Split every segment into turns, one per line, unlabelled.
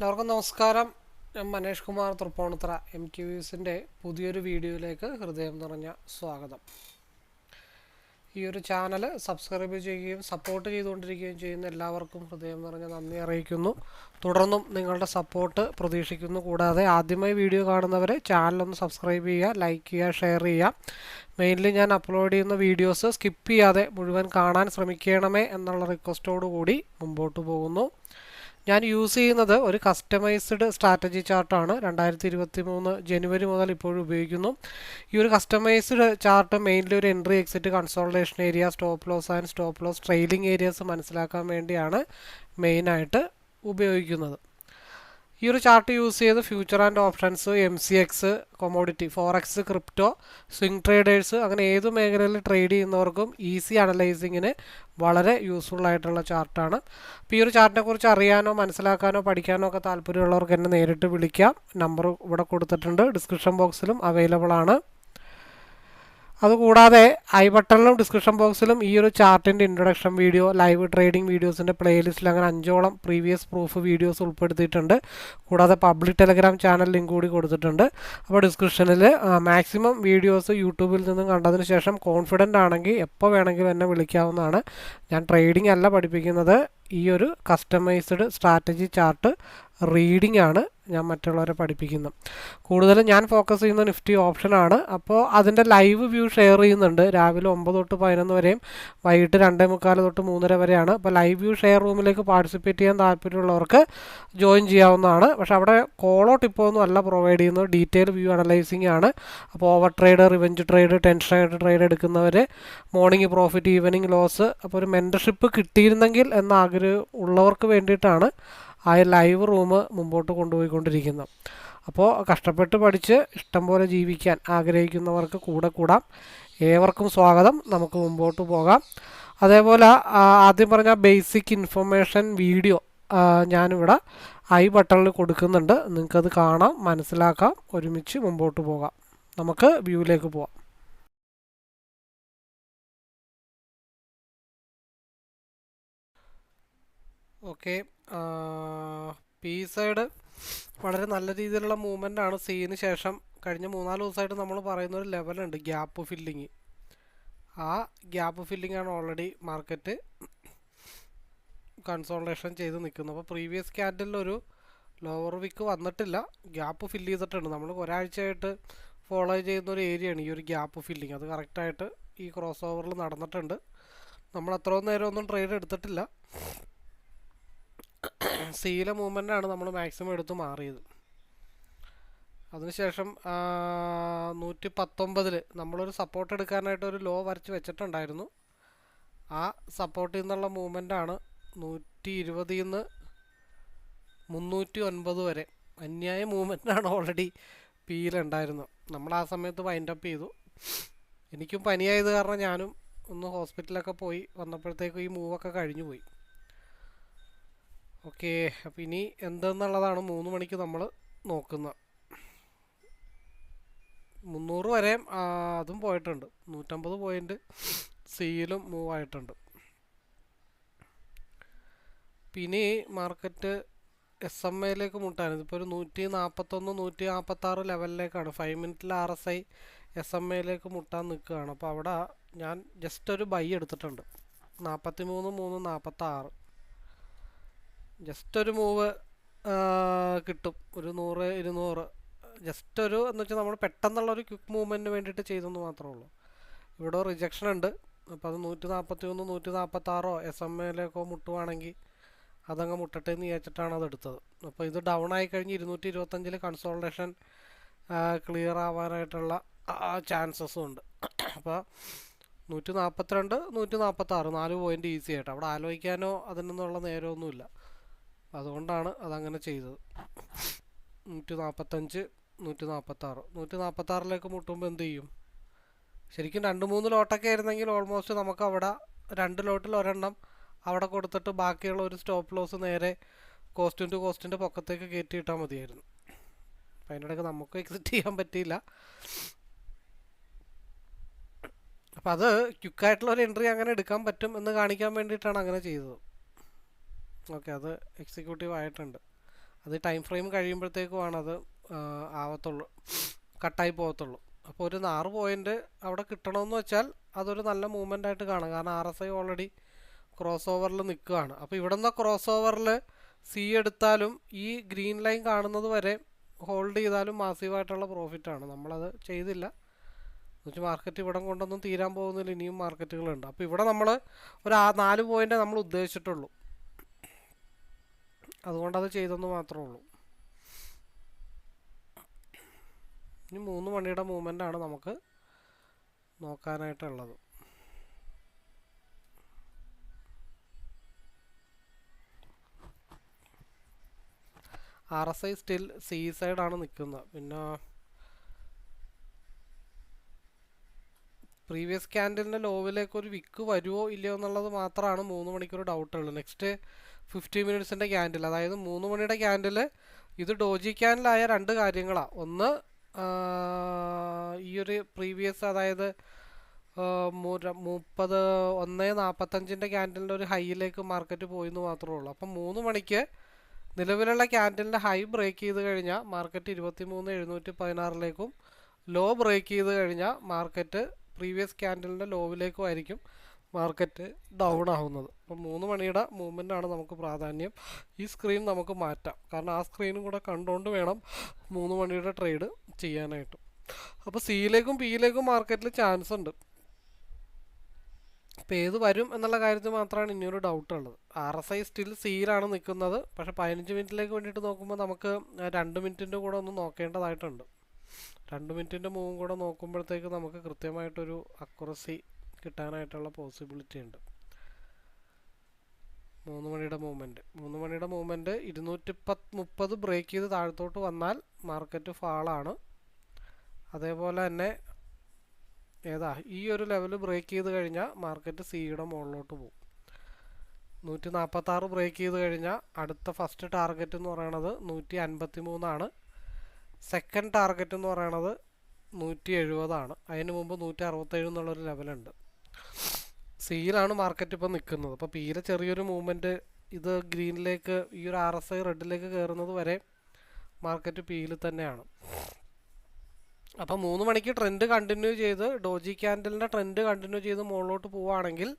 എല്ലാവർക്കും നമസ്കാരം. ഞാൻ മനേഷ് കുമാർ തൃപ്പൂണിത്തുറ MTVസിൻ്റെ പുതിയൊരു വീഡിയോയിലേക്ക് ഹൃദയം നിറഞ്ഞ സ്വാഗതം. ഈ ഒരു ചാനൽ സബ്സ്ക്രൈബ് ചെയ്യുകയും സപ്പോർട്ട് ചെയ്തുകൊണ്ടിരിക്കുകയും ചെയ്യുന്ന എല്ലാവർക്കും ഹൃദയം നിറഞ്ഞ നന്ദി അറിയിക്കുന്നു. തുടർന്നും നിങ്ങളുടെ സപ്പോർട്ട് പ്രതീക്ഷിക്കുന്നു. കൂടാതെ ആദ്യമായി വീഡിയോ കാണുന്നവരെ ചാനലൊന്ന് സബ്സ്ക്രൈബ് ചെയ്യുക, ലൈക്ക് ചെയ്യുക, ഷെയർ ചെയ്യുക. മെയിൻലി ഞാൻ അപ്ലോഡ് ചെയ്യുന്ന വീഡിയോസ് സ്കിപ്പ് ചെയ്യാതെ മുഴുവൻ കാണാൻ ശ്രമിക്കണമേ എന്നുള്ള റിക്വസ്റ്റോടു കൂടി മുമ്പോട്ട് പോകുന്നു. ഞാൻ യൂസ് ചെയ്യുന്നത് ഒരു കസ്റ്റമൈസ്ഡ് സ്ട്രാറ്റജി ചാർട്ടാണ്. 2023 ജനുവരി മുതൽ ഇപ്പോഴും ഉപയോഗിക്കുന്നു. ഈ ഒരു കസ്റ്റമൈസ്ഡ് ചാർട്ട് മെയിൻലി ഒരു entry, exit, consolidation area, stop loss and stop loss trailing areas മനസ്സിലാക്കാൻ വേണ്ടിയാണ് മെയിനായിട്ട് ഉപയോഗിക്കുന്നത്. ഈ ഒരു ചാർട്ട് യൂസ് ചെയ്ത് future and options, MCX, commodity, forex, crypto, swing traders അങ്ങനെ ഏത് മേഖലയിൽ ട്രേഡ് ചെയ്യുന്നവർക്കും ഈസി അനലൈസിങ്ങിന് വളരെ യൂസ്ഫുൾ ആയിട്ടുള്ള ചാർട്ടാണ്. അപ്പോൾ ഈ ഒരു ചാർട്ടിനെ കുറിച്ച് അറിയാനോ മനസ്സിലാക്കാനോ പഠിക്കാനോ ഒക്കെ താല്പര്യമുള്ളവർക്ക് എന്നെ നേരിട്ട് വിളിക്കാം. നമ്പർ ഇവിടെ കൊടുത്തിട്ടുണ്ട്, ഡിസ്ക്രിപ്ഷൻ ബോക്സിലും അവൈലബിൾ ആണ്. അതുകൂടാതെ ഐ ബട്ടണിലും ഡിസ്ക്രിപ്ഷൻ ബോക്സിലും ഈ ഒരു ചാർട്ടിൻ്റെ ഇൻട്രൊഡക്ഷൻ വീഡിയോ, ലൈവ് ട്രേഡിംഗ് വീഡിയോസിൻ്റെ പ്ലേലിസ്റ്റിൽ അങ്ങനെ 5ഓളം പ്രീവിയസ് പ്രൂഫ് വീഡിയോസ് ഉൾപ്പെടുത്തിയിട്ടുണ്ട്. കൂടാതെ പബ്ലിക് ടെലഗ്രാം ചാനൽ ലിങ്ക് കൂടി കൊടുത്തിട്ടുണ്ട്. അപ്പോൾ ഡിസ്ക്രിപ്ഷനിൽ മാക്സിമം വീഡിയോസ് യൂട്യൂബിൽ നിന്നും കണ്ടതിന് ശേഷം കോൺഫിഡൻ്റ് ആണെങ്കിൽ എപ്പോൾ വേണമെങ്കിലും എന്നെ വിളിക്കാവുന്നതാണ്. ഞാൻ ട്രേഡിംഗ് അല്ല പഠിപ്പിക്കുന്നത്, ഈ ഒരു കസ്റ്റമൈസ്ഡ് സ്ട്രാറ്റജി ചാർട്ട് റീഡിംഗ് ആണ് ഞാൻ മറ്റുള്ളവരെ പഠിപ്പിക്കുന്നത്. കൂടുതലും ഞാൻ ഫോക്കസ് ചെയ്യുന്ന നിഫ്റ്റി ഓപ്ഷനാണ്. അപ്പോൾ അതിൻ്റെ ലൈവ് വ്യൂ ഷെയർ ചെയ്യുന്നുണ്ട്. രാവിലെ 9 തൊട്ട് 11 വരെയും വൈകിട്ട് 2:45 തൊട്ട് 3:30 വരെയാണ്. അപ്പോൾ ലൈവ് വ്യൂ ഷെയർ റൂമിലേക്ക് പാർട്ടിസിപ്പേറ്റ് ചെയ്യാൻ താല്പര്യമുള്ളവർക്ക് ജോയിൻ ചെയ്യാവുന്നതാണ്. പക്ഷേ അവിടെ കോളോ ടിപ്പോ ഒന്നും അല്ല പ്രൊവൈഡ് ചെയ്യുന്നത്, ഡീറ്റെയിൽ വ്യൂ അനലൈസിങ് ആണ്. അപ്പോൾ over trade, revenge trade, tension trade എടുക്കുന്നവർ, മോർണിംഗ് പ്രോഫിറ്റ്, ഈവനിങ് ലോസ്, അപ്പോൾ ഒരു മെൻറ്റർഷിപ്പ് കിട്ടിയിരുന്നെങ്കിൽ എന്ന ആഗ്രഹം ഉള്ളവർക്ക് വേണ്ടിയിട്ടാണ് ആ ലൈവ് റൂം മുമ്പോട്ട് കൊണ്ടുപോയിക്കൊണ്ടിരിക്കുന്നത്. അപ്പോൾ കഷ്ടപ്പെട്ട് പഠിച്ച് ഇഷ്ടം പോലെ ജീവിക്കാൻ ആഗ്രഹിക്കുന്നവർക്ക് കൂടെ കൂടാം. ഏവർക്കും സ്വാഗതം. നമുക്ക് മുമ്പോട്ട് പോകാം. അതേപോലെ ആദ്യം പറഞ്ഞ ബേസിക് ഇൻഫർമേഷൻ വീഡിയോ ഞാനിവിടെ ഐ ബട്ടണിൽ കൊടുക്കുന്നുണ്ട്. നിങ്ങൾക്കത് കാണാം, മനസ്സിലാക്കാം, ഒരുമിച്ച് മുമ്പോട്ട് പോകാം. നമുക്ക് വ്യൂവിലേക്ക് പോകാം. ഓക്കെ, പി സൈഡ് വളരെ നല്ല രീതിയിലുള്ള മൂവ്മെൻ്റ് ആണ്. സീന് ശേഷം കഴിഞ്ഞ 3-4 ദിവസമായിട്ട് നമ്മൾ പറയുന്ന ഒരു ലെവലുണ്ട്, ഗ്യാപ്പ് ഫില്ലിങ്. ആ ഗ്യാപ്പ് ഫില്ലിംഗ് ആണ് ഓൾറെഡി മാർക്കറ്റ് കൺസോൾട്ടേഷൻ ചെയ്ത് നിൽക്കുന്നത്. അപ്പോൾ പ്രീവിയസ് ക്യാൻഡിൽ ഒരു ലോവർ വിക്ക് വന്നിട്ടില്ല, ഗ്യാപ്പ് ഫില്ല് ചെയ്തിട്ടുണ്ട്. നമ്മൾ ഒരാഴ്ചയായിട്ട് ഫോളോ ചെയ്യുന്ന ഒരു ഏരിയയാണ് ഈ ഒരു ഗ്യാപ്പ് ഫില്ലിങ്. അത് കറക്റ്റായിട്ട് ഈ ക്രോസ് ഓവറിൽ നടന്നിട്ടുണ്ട്. നമ്മൾ അത്രയും നേരമൊന്നും ട്രേഡ് എടുത്തിട്ടില്ല. സീല മൂവ്മെൻ്റാണ് നമ്മൾ മാക്സിമം എടുത്ത് മാറിയത്. അതിനുശേഷം 119 നമ്മളൊരു സപ്പോർട്ട് എടുക്കാനായിട്ട് ഒരു ലോ വരച്ച് വെച്ചിട്ടുണ്ടായിരുന്നു. ആ സപ്പോർട്ടിൽ നിന്നുള്ള മൂവ്മെൻ്റാണ് 120 നിന്ന് 309 വരെ. അന്യായ മൂവ്മെൻ്റാണ് ഓൾറെഡി പിയിലുണ്ടായിരുന്നത്. നമ്മൾ ആ സമയത്ത് വൈൻഡ് അപ്പ് ചെയ്തു. എനിക്കും പനിയായത് കാരണം ഞാനും ഒന്ന് ഹോസ്പിറ്റലൊക്കെ പോയി വന്നപ്പോഴത്തേക്കും ഈ മൂവൊക്കെ കഴിഞ്ഞു പോയി. ഓക്കെ, അപ്പോൾ ഇനി എന്തെന്നുള്ളതാണ് 3 മണിക്ക് നമ്മൾ നോക്കുന്നത്. 300 വരെ അതും പോയിട്ടുണ്ട്. 150 പോയിൻ്റ് സിയിലും മൂവ് ആയിട്ടുണ്ട്. പിന്നെ മാർക്കറ്റ് SMA മുട്ടാൻ ഇതിപ്പോൾ ഒരു 141, 146 ലെവലിലേക്കാണ്. 5 മിനിറ്റിൽ RSI SMA മുട്ടാൻ നിൽക്കുകയാണ്. അപ്പോൾ അവിടെ ഞാൻ ജസ്റ്റ് ഒരു ബൈ എടുത്തിട്ടുണ്ട്. 43,346 ജസ്റ്റ് ഒരു മൂവ് കിട്ടും, ഒരു 100-200 ജസ്റ്റ് ഒരു എന്ന് വെച്ചാൽ നമ്മൾ പെട്ടെന്നുള്ളൊരു ക്വിക്ക് മൂവ്മെൻറ്റിന് വേണ്ടിയിട്ട് ചെയ്തെന്ന് മാത്രമേ ഉള്ളൂ. ഇവിടെ റിജക്ഷൻ ഉണ്ട്. അപ്പോൾ അത് 141, 146 SMA മുട്ടുവാണെങ്കിൽ അതങ്ങ് മുട്ടട്ടെ എന്ന് വിചാരിച്ചിട്ടാണ് അത് എടുത്തത്. അപ്പോൾ ഇത് ഡൗൺ ആയി കഴിഞ്ഞ് 225 കൺസോൾട്ടേഷൻ ക്ലിയർ ആവാനായിട്ടുള്ള ചാൻസസും ഉണ്ട്. അപ്പോൾ 142, 146 4 പോയിൻ്റ് ഈസി ആയിട്ട് അവിടെ ആലോചിക്കാനോ അതിനൊന്നുള്ള നേരമൊന്നുമില്ല. അതുകൊണ്ടാണ് അതങ്ങനെ ചെയ്തത്. 145, 146 146 മുട്ടുമ്പോൾ എന്ത് ചെയ്യും? ശരിക്കും 2-3 ലോട്ടൊക്കെ ആയിരുന്നെങ്കിൽ ഓൾമോസ്റ്റ് നമുക്ക് അവിടെ 2 ലോട്ടിൽ ഒരെണ്ണം അവിടെ കൊടുത്തിട്ട് ബാക്കിയുള്ള ഒരു സ്റ്റോപ്പ് ലോസ് നേരെ കോസ്റ്റിൻ്റെ പൊക്കത്തേക്ക് കയറ്റി ഇട്ടാൽ മതിയായിരുന്നു. അപ്പം അതിൻ്റെ ഇടയ്ക്ക് നമുക്ക് എക്സിറ്റ് ചെയ്യാൻ പറ്റിയില്ല. അപ്പം അത് ക്വിക്കായിട്ടുള്ളൊരു എൻട്രി അങ്ങനെ എടുക്കാൻ പറ്റും എന്ന് കാണിക്കാൻ വേണ്ടിയിട്ടാണ് അങ്ങനെ ചെയ്തത്. ഓക്കെ, അത് എക്സിക്യൂട്ടീവ് ആയിട്ടുണ്ട്. അത് ടൈം ഫ്രെയിം കഴിയുമ്പോഴത്തേക്കുമാണ് അത് ആവത്തുള്ളൂ, കട്ടായി പോകത്തുള്ളൂ. അപ്പോൾ ഒരു 6 പോയിൻ്റ് അവിടെ കിട്ടണമെന്ന് വെച്ചാൽ അതൊരു നല്ല മൂവ്മെൻ്റ് ആയിട്ട് കാണാം. കാരണം RSI ഓൾറെഡി ക്രോസ് ഓവറിൽ നിൽക്കുകയാണ്. അപ്പോൾ ഇവിടെ നിന്ന് ക്രോസ് ഓവറിൽ സി എടുത്താലും ഈ ഗ്രീൻ ലൈൻ കാണുന്നത് വരെ ഹോൾഡ് ചെയ്താലും മാസീവായിട്ടുള്ള പ്രോഫിറ്റാണ്. നമ്മളത് ചെയ്തില്ല എന്നുവെച്ചാൽ മാർക്കറ്റ് ഇവിടെ കൊണ്ടൊന്നും തീരാൻ പോകുന്നില്ല, ഇനിയും മാർക്കറ്റുകളുണ്ട്. അപ്പോൾ ഇവിടെ നമ്മൾ ഒരു 4 പോയിൻ്റ് നമ്മൾ ഉദ്ദേശിച്ചിട്ടുള്ളൂ, അതുകൊണ്ടത് ചെയ്തെന്ന് മാത്രമേ ഉള്ളൂ. ഇനി 3 മണിയുടെ മൂവ്മെൻ്റാണ് നമുക്ക് നോക്കാനായിട്ടുള്ളത്. RSI സ്റ്റിൽ സി സൈഡാണ് നിൽക്കുന്നത്. പിന്നെ പ്രീവിയസ് ക്യാൻഡലിൻ്റെ ലോവിലേക്ക് ഒരു വിക്ക് വരുമോ ഇല്ലയോ എന്നുള്ളത് മാത്രമാണ് 3 മണിക്കൊരു ഡൗട്ടുള്ളൂ. നെക്സ്റ്റ് 50 മിനിറ്റ്സിൻ്റെ ക്യാൻഡിൽ, അതായത് 3 മണിയുടെ ക്യാൻഡിൽ ഇത് ഡോജി ക്യാൻഡിലായ 2 കാര്യങ്ങളാണ്. ഒന്ന് ഈ ഒരു പ്രീവിയസ്, അതായത് 1:45 ക്യാൻഡിലിൻ്റെ ഒരു ഹൈയിലേക്ക് മാർക്കറ്റ് പോയെന്ന് മാത്രമേ ഉള്ളൂ. അപ്പം 3 മണിക്ക് നിലവിലുള്ള ക്യാൻഡിലിൻ്റെ ഹൈ ബ്രേക്ക് ചെയ്ത് കഴിഞ്ഞാൽ മാർക്കറ്റ് 23,716 ലോ ബ്രേക്ക് ചെയ്ത് കഴിഞ്ഞാൽ മാർക്കറ്റ് പ്രീവിയസ് ക്യാൻഡിലിൻ്റെ ലോവിലേക്കും ആയിരിക്കും മാർക്കറ്റ് ഡൗൺ ആവുന്നത്. അപ്പം 3 മണിയുടെ മൂവ്മെൻ്റാണ് നമുക്ക് പ്രാധാന്യം. ഈ സ്ക്രീൻ നമുക്ക് മാറ്റാം, കാരണം ആ സ്ക്രീനും കൂടെ കണ്ടുകൊണ്ട് വേണം 3 മണിയുടെ ട്രേഡ് ചെയ്യാനായിട്ട്. അപ്പോൾ സിയിലേക്കും പിയിലേക്കും മാർക്കറ്റിൽ ചാൻസ് ഉണ്ട്. അപ്പോൾ ഏത് വരും എന്നുള്ള കാര്യത്തിൽ മാത്രമാണ് ഇനിയൊരു ഡൗട്ട് ഉള്ളത്. RSI സ്റ്റിൽ സിയിലാണ് നിൽക്കുന്നത്. പക്ഷേ 15 മിനിറ്റിലേക്ക് വേണ്ടിയിട്ട് നോക്കുമ്പോൾ നമുക്ക് 2 മിനിറ്റിൻ്റെ കൂടെ ഒന്ന് നോക്കേണ്ടതായിട്ടുണ്ട്. 2 മിനിറ്റിൻ്റെ മൂവും കൂടെ നോക്കുമ്പോഴത്തേക്ക് നമുക്ക് കൃത്യമായിട്ടൊരു അക്യുറസി കിട്ടാനായിട്ടുള്ള പോസിബിലിറ്റി ഉണ്ട്. 3 മണിയുടെ മൂവ്മെൻറ്റ് 230 ബ്രേക്ക് ചെയ്ത് താഴത്തോട്ട് വന്നാൽ മാർക്കറ്റ് ഫാളാണ്. അതേപോലെ തന്നെ ഈ ഒരു ലെവൽ ബ്രേക്ക് ചെയ്ത് കഴിഞ്ഞാൽ മാർക്കറ്റ് സിയുടെ മുകളിലോട്ട് പോകും. 146 ബ്രേക്ക് ചെയ്ത് കഴിഞ്ഞാൽ അടുത്ത ഫസ്റ്റ് ടാർഗറ്റ് എന്ന് പറയുന്നത് 153 സെക്കൻഡ് ടാർഗറ്റ് എന്ന് പറയുന്നത് 170. അതിന് മുമ്പ് 167 എന്നുള്ളൊരു ലെവലുണ്ട്. സിയിലാണ് മാർക്കറ്റ് ഇപ്പോൾ നിൽക്കുന്നത്. അപ്പോൾ പിയിലെ ചെറിയൊരു മൂവ്മെൻറ്റ്, ഇത് ഗ്രീനിലേക്ക്, ഈ ഒരു RSI റെഡിലേക്ക് കയറുന്നത് വരെ മാർക്കറ്റ് പിയിൽ തന്നെയാണ്. അപ്പോൾ 3 മണിക്ക് ട്രെൻഡ് കണ്ടിന്യൂ ചെയ്ത്, ഡോജി ക്യാൻഡലിൻ്റെ ട്രെൻഡ് കണ്ടിന്യൂ ചെയ്ത് മുകളിലോട്ട് പോവുകയാണെങ്കിൽ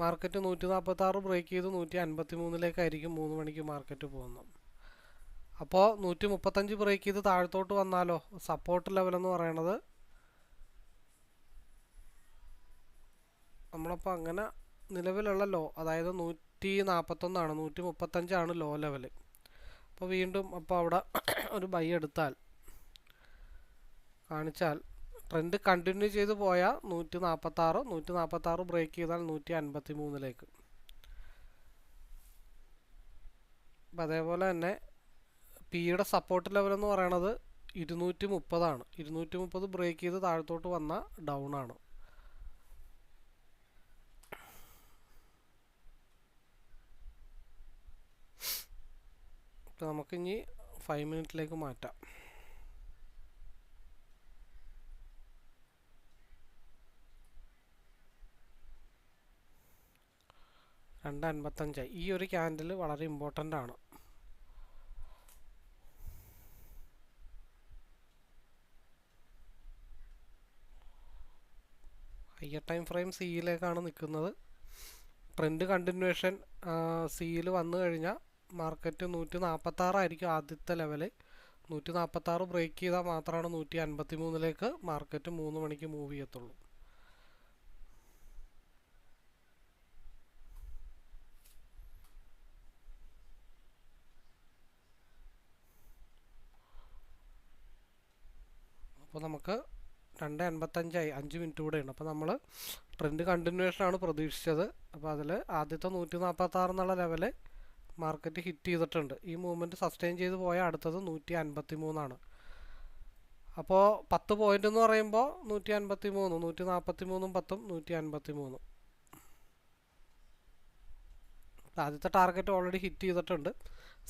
മാർക്കറ്റ് 146 ബ്രേക്ക് ചെയ്ത് 153 3 മണിക്ക് മാർക്കറ്റ് പോകുന്നത്. അപ്പോൾ 135 ബ്രേക്ക് ചെയ്ത് താഴത്തോട്ട് വന്നാലോ, സപ്പോർട്ട് ലെവലെന്ന് പറയണത് നമ്മളപ്പോൾ അങ്ങനെ നിലവിലുള്ള ലോ, അതായത് 141 135 ലോ ലെവൽ. അപ്പോൾ വീണ്ടും അപ്പോൾ അവിടെ ഒരു ബൈ എടുത്താൽ കാണിച്ചാൽ ട്രെൻഡ് കണ്ടിന്യൂ ചെയ്ത് പോയാൽ 146 ബ്രേക്ക് ചെയ്താൽ 153. അപ്പം അതേപോലെ തന്നെ പിയുടെ സപ്പോർട്ട് ലെവൽ എന്ന് പറയണത് 230 230 ബ്രേക്ക് ചെയ്ത് താഴത്തോട്ട് വന്നാൽ ഡൗൺ ആണ്. ഇപ്പം നമുക്കിനി 5 മിനിറ്റിലേക്ക് മാറ്റാം. 2:55. ഈ ഒരു ക്യാൻഡിൽ വളരെ ഇമ്പോർട്ടൻ്റ് ആണ്. ഹയർ ടൈം ഫ്രെയിം സിയിലേക്കാണ് നിൽക്കുന്നത്. ട്രെൻഡ് കണ്ടിന്യൂവേഷൻ സിയിൽ വന്നു കഴിഞ്ഞാൽ മാർക്കറ്റ് 146 ആയിരിക്കും ആദ്യത്തെ ലെവല്. 146 ബ്രേക്ക് ചെയ്താൽ മാത്രമാണ് 153 മാർക്കറ്റ് 3 മണിക്ക് മൂവ് ചെയ്യത്തുള്ളൂ. അപ്പോൾ നമുക്ക് 2:55 5 മിനിറ്റ് കൂടെ ഉണ്ട്. അപ്പോൾ നമ്മൾ ട്രെൻഡ് കണ്ടിന്യൂവേഷനാണ് പ്രതീക്ഷിച്ചത്. അപ്പോൾ അതിൽ ആദ്യത്തെ 146 എന്നുള്ള ലെവല് മാർക്കറ്റ് ഹിറ്റ് ചെയ്തിട്ടുണ്ട്. ഈ മൂവ്മെൻറ്റ് സസ്റ്റെയിൻ ചെയ്ത് പോയാൽ അടുത്തത് 153. അപ്പോൾ 10 പോയിൻ്റ് എന്ന് പറയുമ്പോൾ 153, 143 10 153. ആദ്യത്തെ ടാർഗറ്റ് ഓൾറെഡി ഹിറ്റ് ചെയ്തിട്ടുണ്ട്.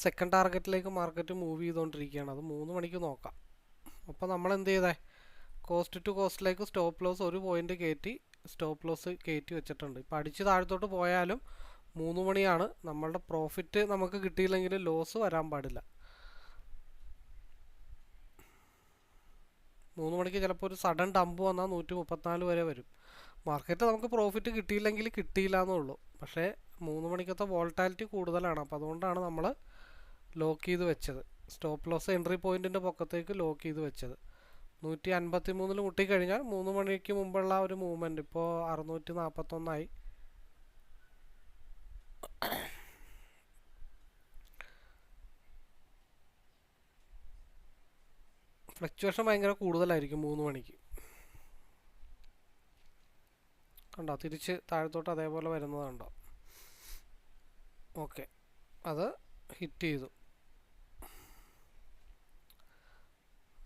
സെക്കൻഡ് ടാർഗറ്റിലേക്ക് മാർക്കറ്റ് മൂവ് ചെയ്തുകൊണ്ടിരിക്കുകയാണ്. അത് 3 മണിക്ക് നോക്കാം. അപ്പോൾ നമ്മൾ എന്ത് ചെയ്തേ, കോസ്റ്റ് ടു കോസ്റ്റിലേക്ക് സ്റ്റോപ്പ് ലോസ് 1 പോയിൻ്റ് കയറ്റി വെച്ചിട്ടുണ്ട്. ഇപ്പോൾ അടിച്ച് താഴത്തോട്ട് പോയാലും 3 മണിയാണ്. നമ്മളുടെ പ്രോഫിറ്റ് നമുക്ക് കിട്ടിയില്ലെങ്കിൽ ലോസ് വരാൻ പാടില്ല. 3 മണിക്ക് ചിലപ്പോൾ ഒരു സഡൻ ഡംപ് വന്നാൽ 134 വരെ വരും. മാർക്കറ്റ് നമുക്ക് പ്രോഫിറ്റ് കിട്ടിയില്ലെങ്കിൽ കിട്ടിയില്ല എന്നുള്ളൂ. പക്ഷേ 3 മണിക്കത്തെ വോൾട്ടാലിറ്റി കൂടുതലാണ്. അപ്പോൾ അതുകൊണ്ടാണ് നമ്മൾ ലോക്ക് ചെയ്ത് വെച്ചത്. സ്റ്റോപ്പ് ലോസ് എൻട്രി പോയിൻറ്റിൻ്റെ പൊക്കത്തേക്ക് ലോക്ക് ചെയ്ത് വെച്ചത്. 153 മുട്ടിക്കഴിഞ്ഞാൽ 3 മണിക്ക് മുമ്പുള്ള ഒരു മൂവ്മെൻറ്റ് ഇപ്പോൾ 641 ഫ്ലക്ച്വേഷൻ ഭയങ്കര കൂടുതലായിരിക്കും 3 മണിക്ക്. കണ്ടോ, തിരിച്ച് താഴത്തോട്ട് അതേപോലെ വരുന്നതുണ്ടോ? ഓക്കെ, അത് ഹിറ്റ് ചെയ്തു.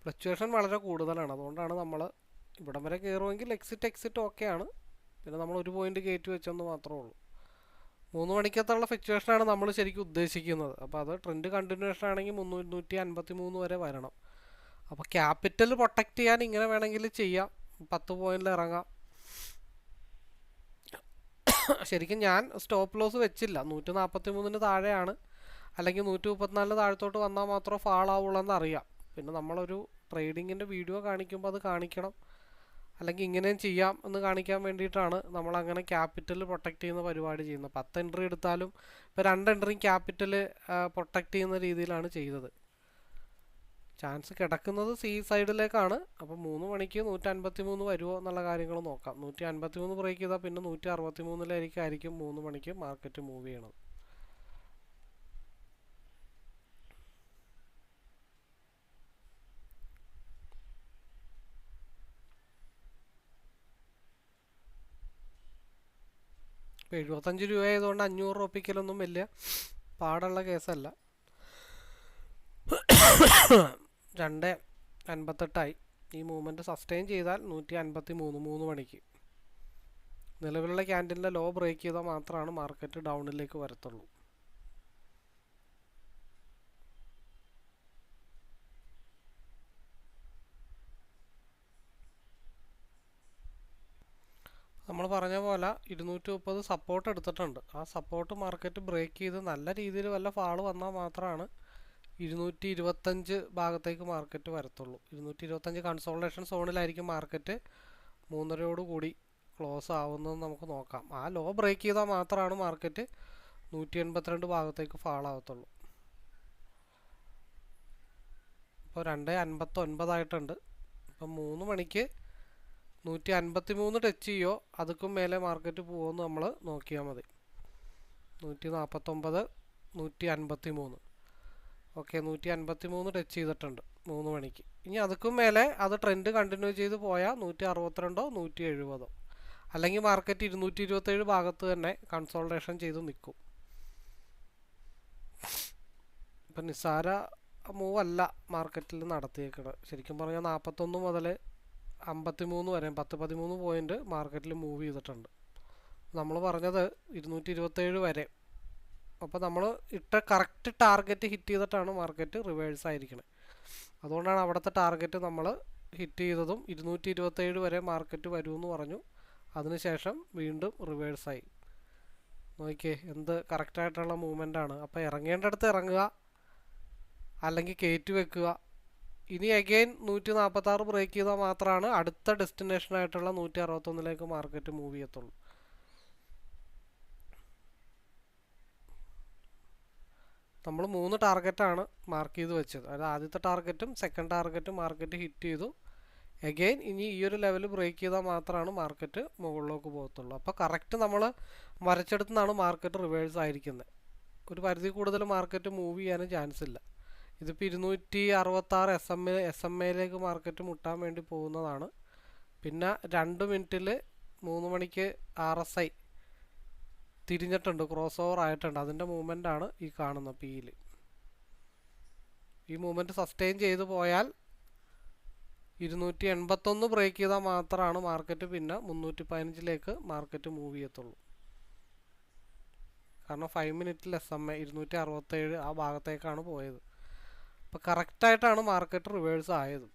ഫ്ലക്ച്വേഷൻ വളരെ കൂടുതലാണ്. അതുകൊണ്ടാണ് നമ്മൾ ഇവിടം വരെ കയറുമെങ്കിൽ എക്സിറ്റ് ഓക്കെയാണ്. പിന്നെ നമ്മൾ ഒരു പോയിന്റ് കയറ്റി വെച്ചെന്ന് മാത്രമേ ഉള്ളൂ. 3 മണിക്കത്തുള്ള ഫ്ലക്ച്വേഷനാണ് നമ്മൾ ശരിക്കും ഉദ്ദേശിക്കുന്നത്. അപ്പോൾ അത് ട്രെൻഡ് കണ്ടിന്യൂഷൻ ആണെങ്കിൽ 353 വരെ വരണം. അപ്പോൾ ക്യാപിറ്റൽ പ്രൊട്ടക്റ്റ് ചെയ്യാൻ ഇങ്ങനെ വേണമെങ്കിൽ ചെയ്യാം, 10 പോയിന്റിൽ ഇറങ്ങാം. ശരിക്കും ഞാൻ സ്റ്റോപ്പ് ലോസ് വെച്ചില്ല. 143 താഴെയാണ്, അല്ലെങ്കിൽ 134 താഴത്തോട്ട് വന്നാൽ മാത്രമേ ഫാൾ ആവുള്ളൂ എന്നറിയാം. പിന്നെ നമ്മളൊരു ട്രേഡിങ്ങിൻ്റെ വീഡിയോ കാണിക്കുമ്പോൾ അത് കാണിക്കണം, അല്ലെങ്കിൽ ഇങ്ങനെയും ചെയ്യാം എന്ന് കാണിക്കാൻ വേണ്ടിയിട്ടാണ് നമ്മളങ്ങനെ ക്യാപിറ്റൽ പ്രൊട്ടക്റ്റ് ചെയ്യുന്ന പരിപാടി ചെയ്യുന്നത്. 10 എൻട്രി എടുത്താലും ഇപ്പോൾ 2 എൻട്രിയും ക്യാപിറ്റൽ പ്രൊട്ടക്റ്റ് ചെയ്യുന്ന രീതിയിലാണ് ചെയ്തത്. ചാൻസ് കിടക്കുന്നത് സി സൈഡിലേക്കാണ്. അപ്പോൾ 3 മണിക്ക് 153 വരുമോ എന്നുള്ള കാര്യങ്ങൾ നോക്കാം. 153 ബ്രേക്ക് ചെയ്താൽ പിന്നെ 163 3 മണിക്ക് മാർക്കറ്റ് മൂവ് ചെയ്യണത്. ഇപ്പോൾ 75 രൂപ ആയതുകൊണ്ട് 500 ഉറപ്പിക്കലൊന്നും വലിയ പാടുള്ള കേസല്ല. 2.58 ഈ മൂവ്മെൻറ്റ് സസ്റ്റെയിൻ ചെയ്താൽ 153 3 മണിക്ക് നിലവിലുള്ള ക്യാൻഡിലിൻ്റെ ലോ ബ്രേക്ക് ചെയ്താൽ മാത്രമാണ് മാർക്കറ്റ് ഡൗണിലേക്ക് വരത്തുള്ളൂ. നമ്മൾ പറഞ്ഞ പോലെ 230 സപ്പോർട്ട് എടുത്തിട്ടുണ്ട്. ആ സപ്പോർട്ട് മാർക്കറ്റ് ബ്രേക്ക് ചെയ്ത് നല്ല രീതിയിൽ വല്ല ഫാള് വന്നാൽ മാത്രമാണ് 225 ഭാഗത്തേക്ക് മാർക്കറ്റ് വരത്തുള്ളൂ. 225 കൺസോൾട്ടേഷൻ സോണിലായിരിക്കും മാർക്കറ്റ് 3:30 കൂടി ക്ലോസ് ആവുന്നതെന്ന് നമുക്ക് നോക്കാം. ആ ലോ ബ്രേക്ക് ചെയ്താൽ മാത്രമാണ് മാർക്കറ്റ് 182 ഭാഗത്തേക്ക് ഫാൾ ആവത്തുള്ളൂ. ഇപ്പോൾ 2.59 ആയിട്ടുണ്ട്. ഇപ്പം 3 മണിക്ക് 153 ടച്ച് ചെയ്യോ അതുക്കും മേലെ മാർക്കറ്റ് പോകുമെന്ന് നമ്മൾ നോക്കിയാൽ മതി. 149 153 ഓക്കെ, 153 ടച്ച് ചെയ്തിട്ടുണ്ട് 3 മണിക്ക്. ഇനി അതുക്കും മേലെ അത് ട്രെൻഡ് കണ്ടിന്യൂ ചെയ്ത് പോയാൽ 162 170, അല്ലെങ്കിൽ മാർക്കറ്റ് 227 ഭാഗത്ത് തന്നെ കൺസോൾട്ടേഷൻ ചെയ്ത് നിൽക്കും. ഇപ്പം നിസ്സാര മൂവ് അല്ല മാർക്കറ്റിൽ നടത്തിയേക്കുന്നത്. ശരിക്കും പറഞ്ഞാൽ 41 മുതൽ 53 വരെ 10-13 പോയിന്റ് മാർക്കറ്റിൽ മൂവ് ചെയ്തിട്ടുണ്ട്. നമ്മൾ പറഞ്ഞത് 227 വരെ. അപ്പോൾ നമ്മൾ ഇട്ട കറക്റ്റ് ടാർഗറ്റ് ഹിറ്റ് ചെയ്തിട്ടാണ് മാർക്കറ്റ് റിവേഴ്സ് ആയിരിക്കുന്നത്. അതുകൊണ്ടാണ് അവിടുത്തെ ടാർഗറ്റ് നമ്മൾ ഹിറ്റ് ചെയ്തതും 227 വരെ മാർക്കറ്റ് വരുമെന്ന് പറഞ്ഞു. അതിനുശേഷം വീണ്ടും റിവേഴ്സായി. നോക്കിയേ എന്ത് കറക്റ്റായിട്ടുള്ള മൂവ്മെൻ്റാണ്. അപ്പോൾ ഇറങ്ങേണ്ടടുത്ത് ഇറങ്ങുക, അല്ലെങ്കിൽ കയറ്റി വെക്കുക. ഇനി അഗെയിൻ 146 ബ്രേക്ക് ചെയ്താൽ മാത്രമാണ് അടുത്ത ഡെസ്റ്റിനേഷനായിട്ടുള്ള 161 മാർക്കറ്റ് മൂവ് ചെയ്യത്തുള്ളൂ. നമ്മൾ 3 ടാർഗറ്റാണ് മാർക്ക് ചെയ്ത് വെച്ചത്. അതായത് ആദ്യത്തെ ടാർഗറ്റും സെക്കൻഡ് ടാർഗറ്റും മാർക്കറ്റ് ഹിറ്റ് ചെയ്തു. അഗെയിൻ ഇനി ഈ ഒരു ലെവൽ ബ്രേക്ക് ചെയ്താൽ മാത്രമാണ് മാർക്കറ്റ് മുകളിലേക്ക് പോകത്തുള്ളൂ. അപ്പോൾ കറക്റ്റ് നമ്മൾ വരച്ചെടുത്തുനിന്നാണ് മാർക്കറ്റ് റിവേഴ്സ് ആയിരിക്കുന്നത്. ഒരു പരിധി കൂടുതൽ മാർക്കറ്റ് മൂവ് ചെയ്യാനും ചാൻസ് ഇല്ല. ഇതിപ്പോൾ 266 എസ് എം എയിലേക്ക് മാർക്കറ്റ് മുട്ടാൻ വേണ്ടി പോകുന്നതാണ്. പിന്നെ 2 മിനിറ്റിൽ 3 മണിക്ക് RSI തിരിഞ്ഞിട്ടുണ്ട്, ക്രോസ് ഓവർ ആയിട്ടുണ്ട്. അതിൻ്റെ മൂവ്മെൻ്റാണ് ഈ കാണുന്ന പിയിൽ. ഈ മൂവ്മെൻറ്റ് സസ്റ്റെയിൻ ചെയ്ത് പോയാൽ 281 ബ്രേക്ക് ചെയ്താൽ മാത്രമാണ് മാർക്കറ്റ് പിന്നെ 315 മാർക്കറ്റ് മൂവ് ചെയ്യത്തുള്ളൂ. കാരണം 5 മിനിറ്റിൽ SMA 267 ആ ഭാഗത്തേക്കാണ് പോയത്. അപ്പോൾ കറക്റ്റായിട്ടാണ് മാർക്കറ്റ് റിവേഴ്സ് ആയത്.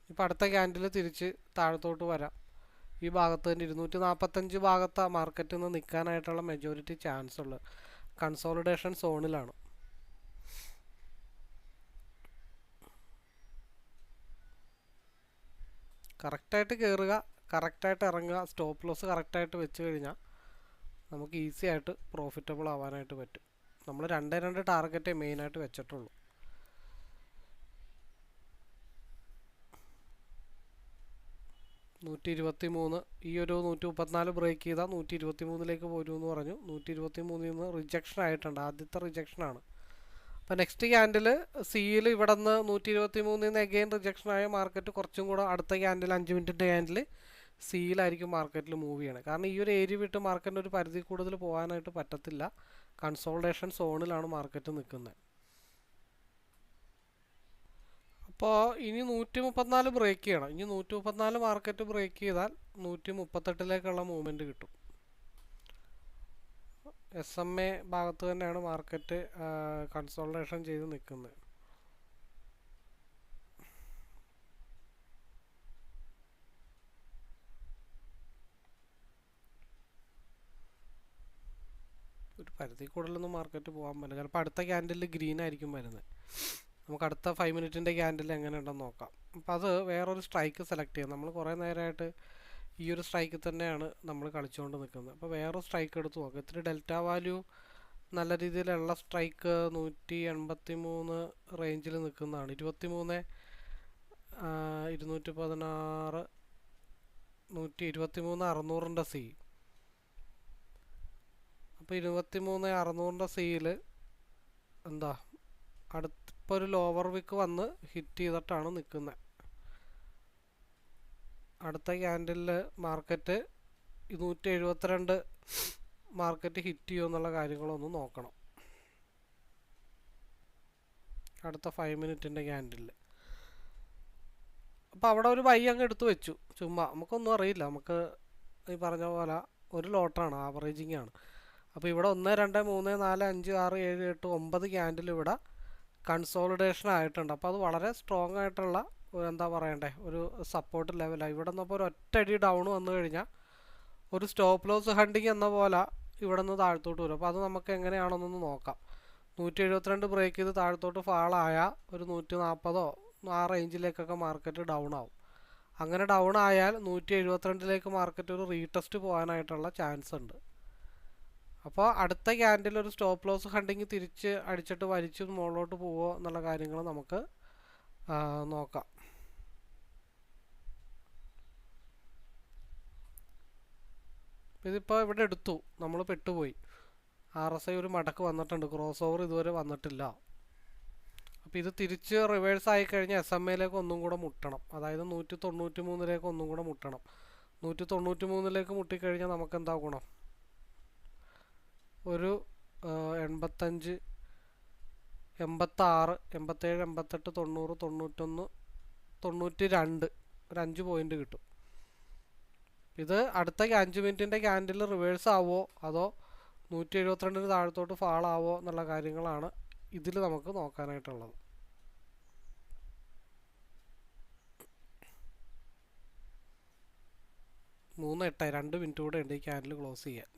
ഇപ്പോൾ അടുത്ത ക്യാൻഡിൽ തിരിച്ച് താഴത്തോട്ട് വരാം. ഈ ഭാഗത്ത് തന്നെ 245 ഭാഗത്ത് മാർക്കറ്റിൽ നിന്ന് നിൽക്കാനായിട്ടുള്ള മെജോറിറ്റി ചാൻസ് ഉള്ളത്. കൺസോളിഡേഷൻ സോണിലാണ്. കറക്റ്റായിട്ട് കയറുക, കറക്റ്റായിട്ട് ഇറങ്ങുക, സ്റ്റോപ്പ് ലോസ് കറക്റ്റായിട്ട് വെച്ച് കഴിഞ്ഞാൽ നമുക്ക് ഈസി ആയിട്ട് പ്രോഫിറ്റബിൾ ആവാനായിട്ട് പറ്റും. നമ്മൾ 2 ടാർഗറ്റേ മെയിനായിട്ട് വെച്ചിട്ടുള്ളൂ. $123 ഈ ഒരു 134 ബ്രേക്ക് ചെയ്താൽ 123 പോരുമെന്ന് പറഞ്ഞു. 123 റിജക്ഷൻ ആയിട്ടുണ്ട്, ആദ്യത്തെ റിജക്ഷനാണ്. അപ്പോൾ നെക്സ്റ്റ് ക്യാൻഡിൽ സിയിൽ ഇവിടെ നിന്ന് 123 അഗെയിൻ റിജക്ഷനായ മാർക്കറ്റ് കുറച്ചും കൂടെ അടുത്ത ക്യാൻഡിൽ 5 മിനിറ്റിൻ്റെ ക്യാൻഡിൽ സിയിലായിരിക്കും മാർക്കറ്റിൽ മൂവ് ചെയ്യണം. കാരണം ഈ ഒരു ഏരിയ വിട്ട് മാർക്കറ്റിന് ഒരു പരിധി കൂടുതൽ പോകാനായിട്ട് പറ്റത്തില്ല. കൺസോൾട്ടേഷൻ സോണിലാണ് മാർക്കറ്റ് നിൽക്കുന്നത്. അപ്പോൾ ഇനി 134 ബ്രേക്ക് ചെയ്യണം. ഇനി 134 മാർക്കറ്റ് ബ്രേക്ക് ചെയ്താൽ 138 മൂവ്മെൻറ്റ് കിട്ടും. SMA ഭാഗത്ത് തന്നെയാണ് മാർക്കറ്റ് കൺസോൾട്ടേഷൻ ചെയ്ത് നിൽക്കുന്നത്. ഒരു പരിധി കൂടുതലൊന്നും മാർക്കറ്റ് പോകാൻ പറ്റില്ല. ചിലപ്പോൾ അടുത്ത ക്യാൻഡിൽ ഗ്രീൻ ആയിരിക്കും വരുന്നത്. നമുക്ക് അടുത്ത 5 മിനിറ്റിൻ്റെ ക്യാൻഡിൽ എങ്ങനെ ഉണ്ടെന്ന് നോക്കാം. അപ്പോൾ അത് വേറൊരു സ്ട്രൈക്ക് സെലക്ട് ചെയ്യാം. നമ്മൾ കുറേ നേരമായിട്ട് ഈ ഒരു സ്ട്രൈക്കിൽ തന്നെയാണ് നമ്മൾ കളിച്ചുകൊണ്ട് നിൽക്കുന്നത്. അപ്പോൾ വേറൊരു സ്ട്രൈക്ക് എടുത്ത് നോക്കാം. ഇത്തിരി ഡെൽറ്റ വാല്യൂ നല്ല രീതിയിലുള്ള സ്ട്രൈക്ക് 183 റേഞ്ചിൽ നിൽക്കുന്നതാണ്. 23 216 123 600 സി. അപ്പോൾ 23 600 സിയിൽ എന്താ അടുത്തിപ്പോൾ ഒരു ലോവർ വിക്ക് വന്ന് ഹിറ്റ് ചെയ്തിട്ടാണ് നിൽക്കുന്നത്. അടുത്ത ക്യാൻഡിലിൽ മാർക്കറ്റ് 172 മാർക്കറ്റ് ഹിറ്റ് ചെയ്യുമോ എന്നുള്ള കാര്യങ്ങളൊന്ന് നോക്കണം. അടുത്ത 5 മിനിറ്റിൻ്റെ ക്യാൻഡിലിൽ അപ്പോൾ അവിടെ ഒരു ബൈ അങ്ങ് എടുത്ത് വെച്ചു. ചുമ്മാ നമുക്കൊന്നും അറിയില്ല. നമുക്ക് ഈ പറഞ്ഞ പോലെ ഒരു ലോട്ടാണ്, ആവറേജിങ് ആണ്. അപ്പോൾ ഇവിടെ 1 2 3 4 5 6 7 8 9 ക്യാൻഡിൽ ഇവിടെ കൺസോളിഡേഷൻ ആയിട്ടുണ്ട്. അപ്പോൾ അത് വളരെ സ്ട്രോങ് ആയിട്ടുള്ള എന്താ പറയണ്ടേ ഒരു സപ്പോർട്ട് ലെവലാണ്. ഇവിടെ നിന്നപ്പോൾ ഒരു ഒറ്റയടി ഡൗൺ വന്നു കഴിഞ്ഞാൽ ഒരു സ്റ്റോപ്പ് ലോസ് ഹണ്ടിങ് എന്ന പോലെ ഇവിടെ നിന്ന് താഴത്തോട്ട് വരും. അപ്പോൾ അത് നമുക്ക് എങ്ങനെയാണെന്നൊന്ന് നോക്കാം. 172 ബ്രേക്ക് ചെയ്ത് താഴത്തോട്ട് ഫാളായ ഒരു 140 ആ റേഞ്ചിലേക്കൊക്കെ മാർക്കറ്റ് ഡൗൺ ആവും. അങ്ങനെ ഡൗൺ ആയാൽ 172 മാർക്കറ്റ് ഒരു റീടെസ്റ്റ് പോകാനായിട്ടുള്ള ചാൻസ് ഉണ്ട്. അപ്പോൾ അടുത്ത ക്യാൻഡിൽ ഒരു സ്റ്റോപ്പ് ലോസ് ഹണ്ടിങ് തിരിച്ച് അടിച്ചിട്ട് വലിച്ച് മുകളിലോട്ട് പോവുമോ എന്നുള്ള കാര്യങ്ങൾ നമുക്ക് നോക്കാം. ഇതിപ്പോൾ ഇവിടെ എടുത്തു, നമ്മൾ പെട്ടുപോയി. RSI ഒരു മടക്ക് വന്നിട്ടുണ്ട്, ക്രോസ് ഓവർ ഇതുവരെ വന്നിട്ടില്ല. അപ്പോൾ ഇത് തിരിച്ച് റിവേഴ്സ് ആയി കഴിഞ്ഞാൽ SMA ഒന്നും കൂടെ മുട്ടണം. അതായത് 193 ഒന്നും കൂടെ മുട്ടണം. 193 മുട്ടിക്കഴിഞ്ഞാൽ നമുക്ക് എന്താ ഗുണം? ഒരു 85 86 87 88 90 91 92 ഒരു 5 പോയിൻ്റ് കിട്ടും. ഇത് അടുത്ത 5 മിനിറ്റിൻ്റെ ക്യാൻഡിൽ റിവേഴ്സ് ആവോ അതോ 172 താഴത്തോട്ട് ഫാളാവോ എന്നുള്ള കാര്യങ്ങളാണ് ഇതിൽ നമുക്ക് നോക്കാനായിട്ടുള്ളത്. മൂന്ന് 8 2 മിനിറ്റ് കൂടെ ഉണ്ട് ഈ ക്യാൻഡിൽ ക്ലോസ് ചെയ്യാൻ.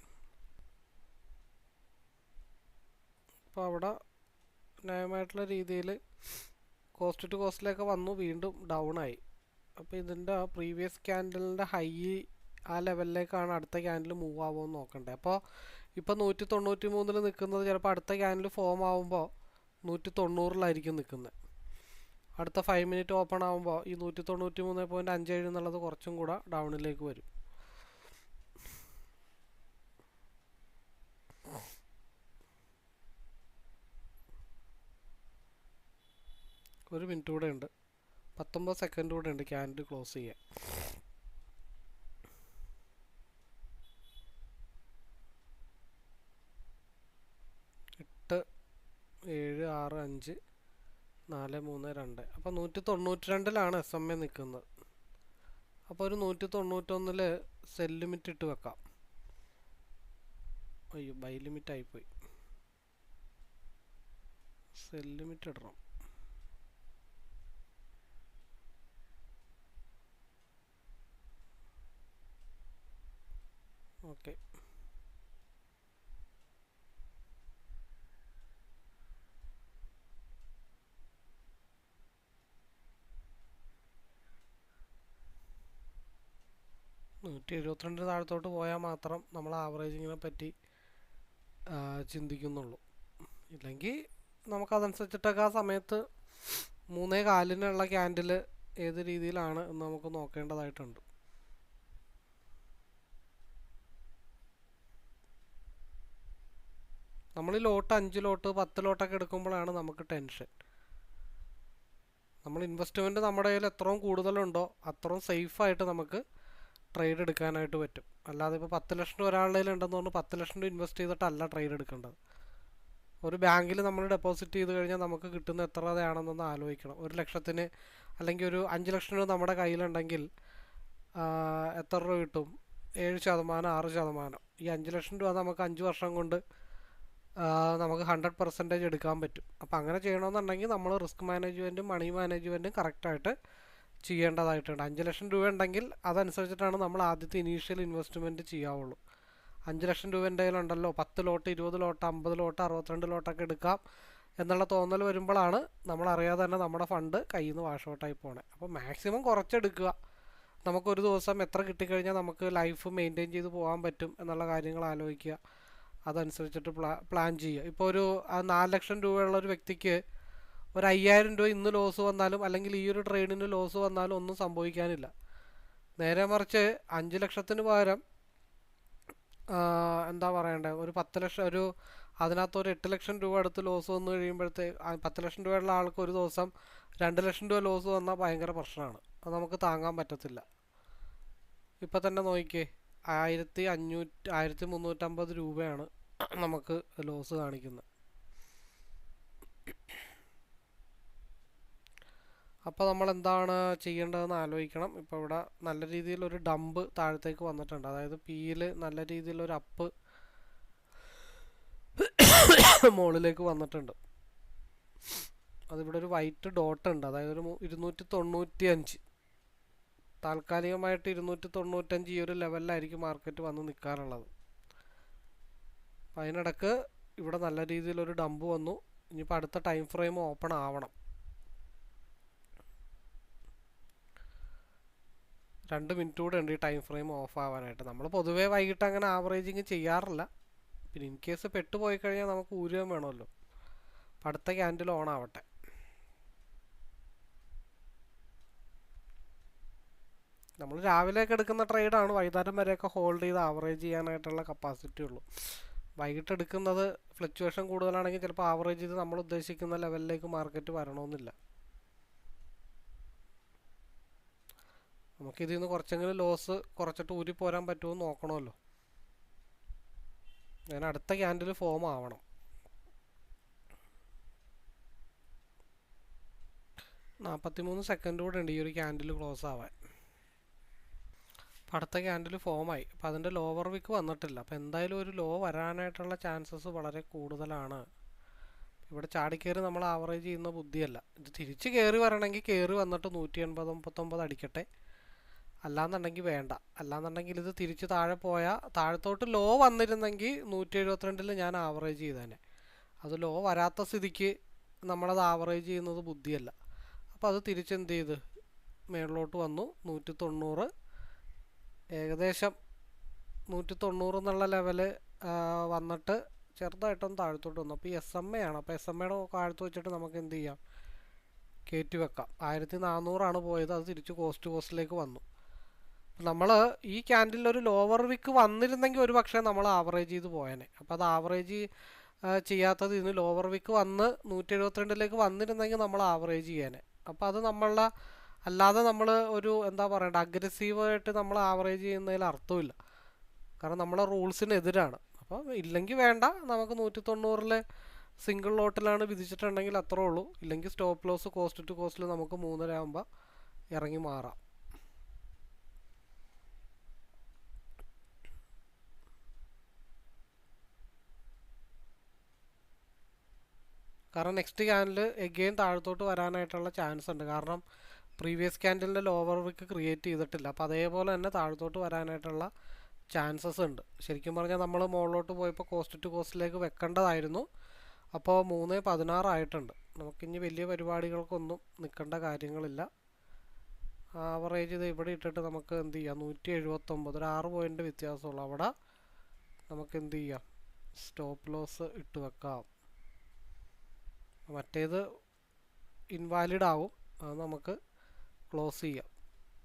അപ്പോൾ അവിടെ ന്യായമായിട്ടുള്ള രീതിയിൽ കോസ്റ്റ് ടു കോസ്റ്റിലേക്ക് വന്നു, വീണ്ടും ഡൗൺ ആയി. അപ്പോൾ ഇതിൻ്റെ പ്രീവിയസ് ക്യാൻഡലിൻ്റെ ഹൈ ആ ലെവലിലേക്കാണ് അടുത്ത ക്യാൻഡിൽ മൂവ് ആവുമെന്ന് നോക്കണ്ടേ. അപ്പോൾ ഇപ്പോൾ 193 നിൽക്കുന്നത് ചിലപ്പോൾ അടുത്ത ക്യാൻഡിൽ ഫോം ആവുമ്പോൾ 190 നിൽക്കുന്നത്. അടുത്ത 5 മിനിറ്റ് ഓപ്പൺ ആകുമ്പോൾ ഈ 193.57 എന്നുള്ളത് കുറച്ചും കൂടെ ഡൗണിലേക്ക് വരും. ഒരു മിനിറ്റ് കൂടെ ഉണ്ട്, 19 സെക്കൻഡ് കൂടെ ഉണ്ട് ക്യാൻഡിൽ ക്ലോസ് ചെയ്യാൻ. എട്ട് 7 6 5 4 3 2. അപ്പോൾ 192 SMA നിൽക്കുന്നത്. അപ്പോൾ ഒരു 191 സെൽ ലിമിറ്റ് ഇട്ട് വെക്കാം. അയ്യോ, ബൈ ലിമിറ്റ് ആയിപ്പോയി. സെൽ ലിമിറ്റ് ഇടണം. ഓക്കെ, 172 താഴത്തോട്ട് പോയാൽ മാത്രം നമ്മൾ ആവറേജിങ്ങിനെ പറ്റി ചിന്തിക്കുന്നുള്ളൂ. ഇല്ലെങ്കിൽ നമുക്കതനുസരിച്ചിട്ടൊക്കെ ആ സമയത്ത് 3.4 ക്യാൻഡിൽ ഏത് രീതിയിലാണ് എന്ന് നമുക്ക് നോക്കേണ്ടതായിട്ടുണ്ട്. നമ്മൾ ഈ ലോട്ട് 5 ലോട്ട് 10 ലോട്ടൊക്കെ എടുക്കുമ്പോഴാണ് നമുക്ക് ടെൻഷൻ. നമ്മൾ ഇൻവെസ്റ്റ്മെൻറ്റ് നമ്മുടെ കയ്യിൽ എത്രയും കൂടുതലുണ്ടോ അത്രയും സേഫായിട്ട് നമുക്ക് ട്രേഡ് എടുക്കാനായിട്ട് പറ്റും. അല്ലാതെ ഇപ്പോൾ 10 ലക്ഷം രൂപ ഒരാളുടെ കയ്യിൽ ഉണ്ടെന്ന് പറഞ്ഞ് 10 ലക്ഷം രൂപ ഇൻവെസ്റ്റ് ചെയ്തിട്ടല്ല ട്രേഡ് എടുക്കേണ്ടത്. ഒരു ബാങ്കിൽ നമ്മൾ ഡെപ്പോസിറ്റ് ചെയ്ത് കഴിഞ്ഞാൽ നമുക്ക് കിട്ടുന്ന എത്ര രൂപയാണെന്നൊന്ന് ആലോചിക്കണം. 1 ലക്ഷത്തിന് അല്ലെങ്കിൽ ഒരു 5 ലക്ഷം രൂപ നമ്മുടെ കയ്യിലുണ്ടെങ്കിൽ എത്ര രൂപ കിട്ടും? 7%, 6%. ഈ 5 ലക്ഷം രൂപ നമുക്ക് 5 വർഷം കൊണ്ട് നമുക്ക് 100% എടുക്കാൻ പറ്റും. അപ്പോൾ അങ്ങനെ ചെയ്യണമെന്നുണ്ടെങ്കിൽ നമ്മൾ റിസ്ക് മാനേജ്മെൻറ്റും മണി മാനേജ്മെൻറ്റും കറക്റ്റായിട്ട് ചെയ്യേണ്ടതായിട്ടുണ്ട്. 5 ലക്ഷം രൂപ ഉണ്ടെങ്കിൽ അതനുസരിച്ചിട്ടാണ് നമ്മൾ ആദ്യത്തെ ഇനീഷ്യൽ ഇൻവെസ്റ്റ്മെൻറ്റ് ചെയ്യാവുള്ളൂ. 5 ലക്ഷം രൂപ എൻ്റെ കയ്യിലുണ്ടല്ലോ, 10 ലോട്ട് 20 ലോട്ട് 50 ലോട്ട് 62 ലോട്ടൊക്കെ എടുക്കാം എന്നുള്ള തോന്നൽ വരുമ്പോഴാണ് നമ്മളറിയാതെ തന്നെ നമ്മുടെ ഫണ്ട് കയ്യിൽ നിന്ന് വാഷ് ഔട്ടായി പോകണേ. അപ്പോൾ മാക്സിമം കുറച്ചെടുക്കുക. നമുക്കൊരു ദിവസം എത്ര കിട്ടിക്കഴിഞ്ഞാൽ നമുക്ക് ലൈഫ് മെയിൻറ്റെയിൻ ചെയ്ത് പോകാൻ പറ്റും എന്നുള്ള കാര്യങ്ങൾ ആലോചിക്കുക. അതനുസരിച്ചിട്ട് പ്ലാൻ ചെയ്യുക. ഇപ്പോൾ ഒരു 4 ലക്ഷം രൂപയുള്ള ഒരു വ്യക്തിക്ക് ഒരു 5000 രൂപ ഇന്ന് ലോസ് വന്നാലും അല്ലെങ്കിൽ ഈ ഒരു ട്രേഡിന് ലോസ് വന്നാലും ഒന്നും സംഭവിക്കാനില്ല. നേരെ മറിച്ച് 5 ലക്ഷത്തിന് പകരം എന്താ പറയണ്ടേ, ഒരു 10 ലക്ഷം, അതിനകത്ത് ഒരു 8 ലക്ഷം രൂപ അടുത്ത് ലോസ് വന്നു കഴിയുമ്പോഴത്തേക്ക് 10 ലക്ഷം രൂപയുള്ള ആൾക്ക് ഒരു ദിവസം 2 ലക്ഷം രൂപ ലോസ് വന്നാൽ ഭയങ്കര പ്രശ്നമാണ്. അത് നമുക്ക് താങ്ങാൻ പറ്റത്തില്ല. ഇപ്പം തന്നെ നോക്കിക്കേ, 1350 രൂപയാണ് നമുക്ക് ലോസ് കാണിക്കുന്നത്. അപ്പോൾ നമ്മൾ എന്താണ് ചെയ്യേണ്ടതെന്ന് ആലോചിക്കണം. ഇപ്പോൾ ഇവിടെ നല്ല രീതിയിലൊരു ഡംപ് താഴത്തേക്ക് വന്നിട്ടുണ്ട്. അതായത് പിയിൽ നല്ല രീതിയിലൊരു അപ്പ് മുകളിലേക്ക് വന്നിട്ടുണ്ട്. അതിവിടെ ഒരു വൈറ്റ് ഡോട്ട് ഉണ്ട്. അതായത് ഒരു 295 താൽക്കാലികമായിട്ട് 295 ഈ ഒരു ലെവലിലായിരിക്കും മാർക്കറ്റ് വന്ന് നിൽക്കാറുള്ളത്. അപ്പം അതിനിടക്ക് ഇവിടെ നല്ല രീതിയിലൊരു ഡംപ് വന്നു. ഇനിയിപ്പോൾ അടുത്ത ടൈം ഫ്രെയിം ഓപ്പൺ ആവണം. 2 മിനിറ്റ് കൂടെ ഉണ്ട് ഈ ടൈം ഫ്രെയിം ഓഫ് ആവാനായിട്ട്. നമ്മൾ പൊതുവേ വൈകിട്ട് അങ്ങനെ ആവറേജിങ് ചെയ്യാറില്ല. പിന്നെ ഇൻ കേസ് പെട്ടുപോയി കഴിഞ്ഞാൽ നമുക്ക് ഊരുകയും വേണമല്ലോ. അപ്പം അടുത്ത ക്യാൻഡിൽ ഓൺ ആവട്ടെ. നമ്മൾ രാവിലെയൊക്കെ എടുക്കുന്ന ട്രേഡാണ് വൈകുന്നേരം വരെയൊക്കെ ഹോൾഡ് ചെയ്ത് ആവറേജ് ചെയ്യാനായിട്ടുള്ള കപ്പാസിറ്റി ഉള്ളൂ. വൈകിട്ട് എടുക്കുന്നത് ഫ്ലക്ച്വേഷൻ കൂടുതലാണെങ്കിൽ ചിലപ്പോൾ ആവറേജ് ചെയ്ത് നമ്മൾ ഉദ്ദേശിക്കുന്ന ലെവലിലേക്ക് മാർക്കറ്റ് വരണമെന്നില്ല. നമുക്കിതിൽ നിന്ന് കുറച്ചെങ്കിലും ലോസ് കുറച്ചിട്ട് ഊരി പോരാൻ പറ്റുമോ എന്ന് നോക്കണമല്ലോ. ഞാൻ അടുത്ത ക്യാൻഡിൽ ഫോം ആവണം. 43 സെക്കൻഡ് കൂടെ ഉണ്ട് ഈ ഒരു ക്യാൻഡിൽ ക്ലോസ് ആവാൻ. അപ്പം അടുത്ത ക്യാൻഡിൽ ഫോമായി. അപ്പം അതിൻ്റെ ലോവർ വിക്ക് വന്നിട്ടില്ല. അപ്പം എന്തായാലും ഒരു ലോ വരാനായിട്ടുള്ള ചാൻസസ് വളരെ കൂടുതലാണ്. ഇവിടെ ചാടിക്കയറി നമ്മൾ ആവറേജ് ചെയ്യുന്ന ബുദ്ധിയല്ല. ഇത് തിരിച്ച് കയറി വരണമെങ്കിൽ കയറി വന്നിട്ട് 180-189 അടിക്കട്ടെ. അല്ലാന്നുണ്ടെങ്കിൽ വേണ്ട. അല്ലാന്നുണ്ടെങ്കിൽ ഇത് തിരിച്ച് താഴെ പോയാൽ താഴത്തോട്ട് ലോ വന്നിരുന്നെങ്കിൽ 172 ഞാൻ ആവറേജ് ചെയ്തേനെ. അത് ലോ വരാത്ത സ്ഥിതിക്ക് നമ്മളത് ആവറേജ് ചെയ്യുന്നത് ബുദ്ധിയല്ല. അപ്പോൾ അത് തിരിച്ചെന്ത് ചെയ്ത് മേളിലോട്ട് വന്നു. 190 ഏകദേശം 190 എന്നുള്ള ലെവല് വന്നിട്ട് ചെറുതായിട്ടൊന്ന് താഴത്തോട്ട് വന്നു. അപ്പോൾ ഈ SMA ആണ്. അപ്പോൾ SMAയുടെ താഴത്ത് വെച്ചിട്ട് നമുക്ക് എന്ത് ചെയ്യാം, കയറ്റി വെക്കാം. 1400 പോയത്. അത് തിരിച്ച് കോസ്റ്റിലേക്ക് വന്നു. നമ്മൾ ഈ ക്യാൻഡിൽ ഒരു ലോവർ വിക്ക് വന്നിരുന്നെങ്കിൽ ഒരു പക്ഷേ നമ്മൾ ആവറേജ് ചെയ്ത് പോയേനെ. അപ്പോൾ അത് ആവറേജ് ചെയ്യാത്തത് ഇതിന് ലോവർ വിക്ക് വന്ന് 172 വന്നിരുന്നെങ്കിൽ നമ്മൾ ആവറേജ് ചെയ്യാനെ. അപ്പോൾ അത് നമ്മളുടെ അല്ലാതെ നമ്മൾ ഒരു എന്താ പറയണ്ട അഗ്രസീവായിട്ട് നമ്മൾ ആവറേജ് ചെയ്യുന്നതിൽ അർത്ഥമില്ല. കാരണം നമ്മളെ റൂൾസിന് എതിരാണ്. അപ്പോൾ ഇല്ലെങ്കിൽ വേണ്ട. നമുക്ക് 190 സിംഗിൾ ലോട്ടിലാണ് വിധിച്ചിട്ടുണ്ടെങ്കിൽ അത്രേ ഉള്ളൂ. ഇല്ലെങ്കിൽ സ്റ്റോപ്പ് ലോസ് കോസ്റ്റ് ടു കോസ്റ്റിൽ നമുക്ക് 3.5 ആകുമ്പോൾ ഇറങ്ങി മാറാം. കാരണം നെക്സ്റ്റ് ക്യാൻഡിൽ എഗെയിൻ താഴത്തോട്ട് വരാനായിട്ടുള്ള ചാൻസ് ഉണ്ട്. കാരണം പ്രീവിയസ് ക്യാൻഡിലിൻ്റെ ലോവർ വിക്ക് ക്രിയേറ്റ് ചെയ്തിട്ടില്ല. അപ്പോൾ അതേപോലെ തന്നെ താഴത്തോട്ട് വരാനായിട്ടുള്ള ചാൻസസ് ഉണ്ട്. ശരിക്കും പറഞ്ഞാൽ നമ്മൾ മുകളിലോട്ട് പോയപ്പോൾ കോസ്റ്റ് ടു കോസ്റ്റിലേക്ക് വെക്കേണ്ടതായിരുന്നു. അപ്പോൾ 3.16 ആയിട്ടുണ്ട്. നമുക്കിനി വലിയ പരിപാടികൾക്കൊന്നും നിൽക്കേണ്ട കാര്യങ്ങളില്ല. ആവറേജ് ഇത് ഇവിടെ ഇട്ടിട്ട് നമുക്ക് എന്ത് ചെയ്യാം, 179, ഒരു 6 പോയിൻ്റ് വ്യത്യാസമുള്ളൂ. അവിടെ നമുക്ക് എന്ത് ചെയ്യാം, സ്റ്റോപ്പ് ലോസ് ഇട്ട് വെക്കാം. മറ്റേത് ഇൻവാലിഡ് ആവും, അത് നമുക്ക് ക്ലോസ് ചെയ്യാം.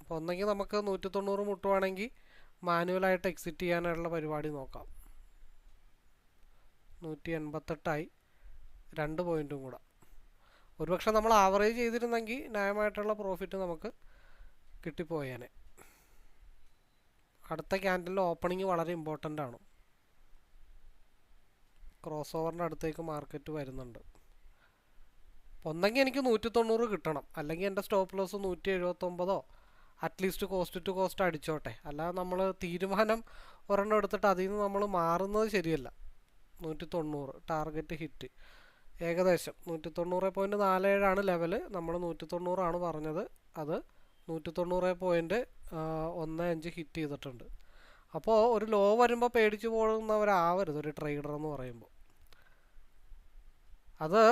അപ്പോൾ ഒന്നെങ്കിൽ നമുക്ക് 190 മുട്ടുവാണെങ്കിൽ മാനുവലായിട്ട് എക്സിറ്റ് ചെയ്യാനുള്ള പരിപാടി നോക്കാം. 188ആയി, 2 പോയിൻറ്റും കൂടെ. ഒരുപക്ഷെ നമ്മൾ ആവറേജ് ചെയ്തിരുന്നെങ്കിൽ ന്യായമായിട്ടുള്ള പ്രോഫിറ്റ് നമുക്ക് കിട്ടിപ്പോയേനെ. അടുത്ത ക്യാൻഡലിൻ്റെ ഓപ്പണിംഗ് വളരെ ഇമ്പോർട്ടൻ്റ് ആണ്. ക്രോസ് ഓവറിൻ്റെ അടുത്തേക്ക് മാർക്കറ്റ് വരുന്നുണ്ട്. ഒന്നെങ്കിൽ എനിക്ക് 190 കിട്ടണം, അല്ലെങ്കിൽ എൻ്റെ stop loss 179, at least cost to cost അടിച്ചോട്ടെ. അല്ലാതെ നമ്മൾ തീരുമാനം ഒരെണ്ണം എടുത്തിട്ട് അതിൽ നിന്ന് നമ്മൾ മാറുന്നത് ശരിയല്ല. 190 ടാർഗറ്റ് ഹിറ്റ്, ഏകദേശം 190.47 ലെവല്. നമ്മൾ 190 പറഞ്ഞത്, അത് 190.15 ഹിറ്റ് ചെയ്തിട്ടുണ്ട്. അപ്പോൾ ഒരു ലോ വരുമ്പോൾ പേടിച്ചു പോകുന്നവരാവരുത് ഒരു ട്രേഡർ എന്ന് പറയുമ്പോൾ. അത്